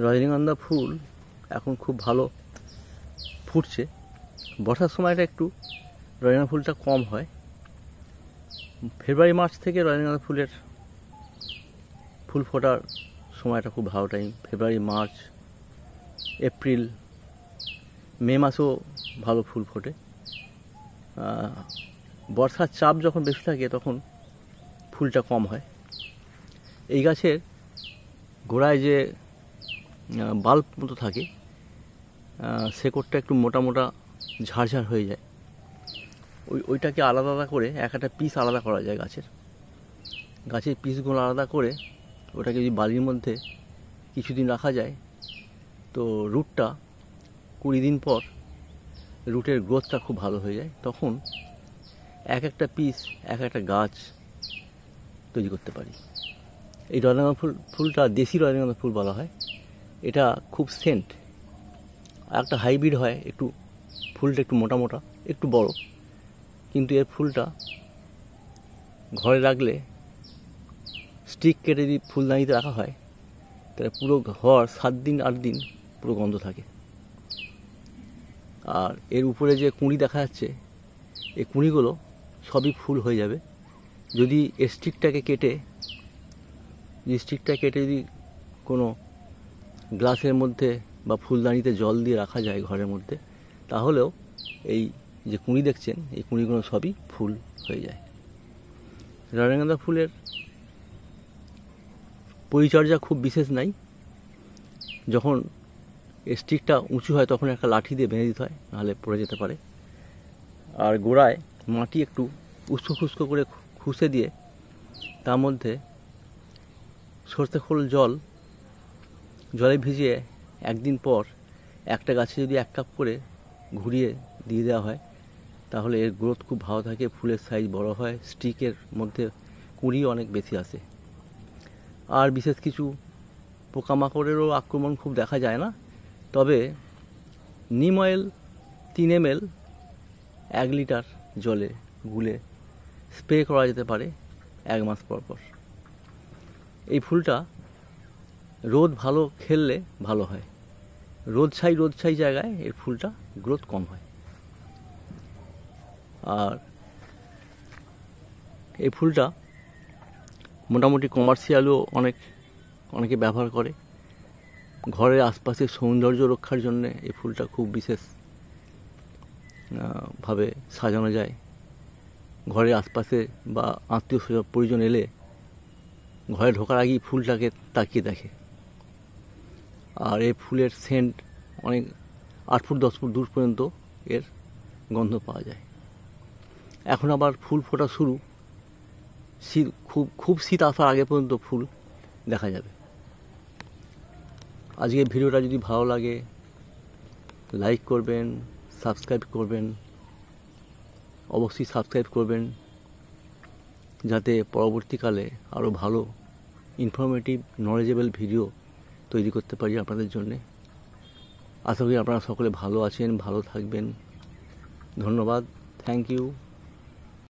রজনীগন্ধা ফুল এখন খুব ভালো ফুটছে। বর্ষার সময়টা একটু রজনীগন্ধা ফুলটা কম হয়। ফেব্রুয়ারি মার্চ থেকে রজনীগন্ধা ফুলের ফুল ফোটার সময়টা খুব ভালো টাইম। ফেব্রুয়ারি, মার্চ, এপ্রিল, মে মাসেও ভালো ফুল ফোটে। বর্ষার চাপ যখন বেশি থাকে তখন ফুলটা কম হয়। এই গাছের গোড়ায় যে বাল্ব মতো থাকে, শেকড়টা একটু মোটা মোটা ঝাড়ঝাড় হয়ে যায়। ওইটাকে আলাদা আলাদা করে একটা পিস আলাদা করা যায়। গাছের পিসগুলো আলাদা করে ওটাকে যদি বালির মধ্যে কিছুদিন রাখা যায় তো রুটটা 20 দিন পর রুটের গ্রোথটা খুব ভালো হয়ে যায়। তখন একটা পিস একটা গাছ তৈরি করতে পারি। এই রজনীগন্ধা ফুলটা দেশি রজনীগন্ধা ফুল বলা হয়। এটা খুব সেন্ট। একটা হাইব্রিড হয়, একটু ফুলটা একটু মোটা মোটা, একটু বড়, কিন্তু এর ফুলটা ঘরে রাখলে স্টিক কেটে যদি ফুলদানিতে রাখা হয় তাহলে পুরো ঘর 7 দিন 8 দিন পুরো গন্ধ থাকে। আর এর উপরে যে কুঁড়ি দেখা যাচ্ছে, এই কুঁড়িগুলো সবই ফুল হয়ে যাবে যদি স্টিকটাকে কেটে যদি কোনো গ্লাসের মধ্যে বা ফুলদানিতে জল দিয়ে রাখা যায় ঘরের মধ্যে, তাহলেও এই যে কুঁড়ি দেখছেন এই কুঁড়িগুলো সবই ফুল হয়ে যায়। রজনীগন্ধা ফুলের পরিচর্যা খুব বিশেষ নাই। যখন স্টিকটা উঁচু হয় তখন একটা লাঠি দিয়ে বেঁধে দিতে হয়, নাহলে পড়ে যেতে পারে। আর গোড়ায় মাটি একটু উস্কো খুস্কো করে খুঁজে দিয়ে তার মধ্যে সরষে খোল জলে ভিজিয়ে 1 দিন পর একটা গাছে যদি 1 কাপ করে ঘুরিয়ে দিয়ে দেওয়া হয় তাহলে এর গ্রোথ খুব ভালো থাকে, ফুলের সাইজ বড় হয়, স্টিকের মধ্যে কুঁড়ি অনেক বেশি আসে। আর বিশেষ কিছু পোকামাকড়েরও আক্রমণ খুব দেখা যায় না। তবে নিম অয়েল 3 ml 1 লিটার জলে গুলে স্প্রে করা যেতে পারে 1 মাস পর পর। এই ফুলটা রোদ ভালো খেললে ভালো হয়। রোদ ছাই জায়গায় এর ফুলটা গ্রোথ কম হয়। আর এই ফুলটা মোটামুটি কমার্শিয়ালও অনেকে ব্যবহার করে। ঘরের আশপাশের সৌন্দর্য রক্ষার জন্য এই ফুলটা খুব বিশেষ ভাবে সাজানো যায়। ঘরের আশপাশে বা আত্মীয় পরিজন এলে ঘরে ঢোকার আগেই ফুলটাকে তাকিয়ে দেখে। আর এই ফুলের সেন্ট অনেক 8 ফুট 10 ফুট দূর পর্যন্ত এর গন্ধ পাওয়া যায়। এখন আবার ফুল ফোটা শুরু, শীত খুব শীত আসার আগে পর্যন্ত ফুল দেখা যাবে। আজকের ভিডিওটা যদি ভালো লাগে লাইক করবেন, সাবস্ক্রাইব করবেন, অবশ্যই সাবস্ক্রাইব করবেন যাতে পরবর্তীকালে আরও ভালো ইনফরমেটিভ নলেজেবল ভিডিও তৈরি করতে পারি আপনাদের জন্যে। আশা করি আপনারা সকলে ভালো আছেন, ভালো থাকবেন। ধন্যবাদ। Thank you.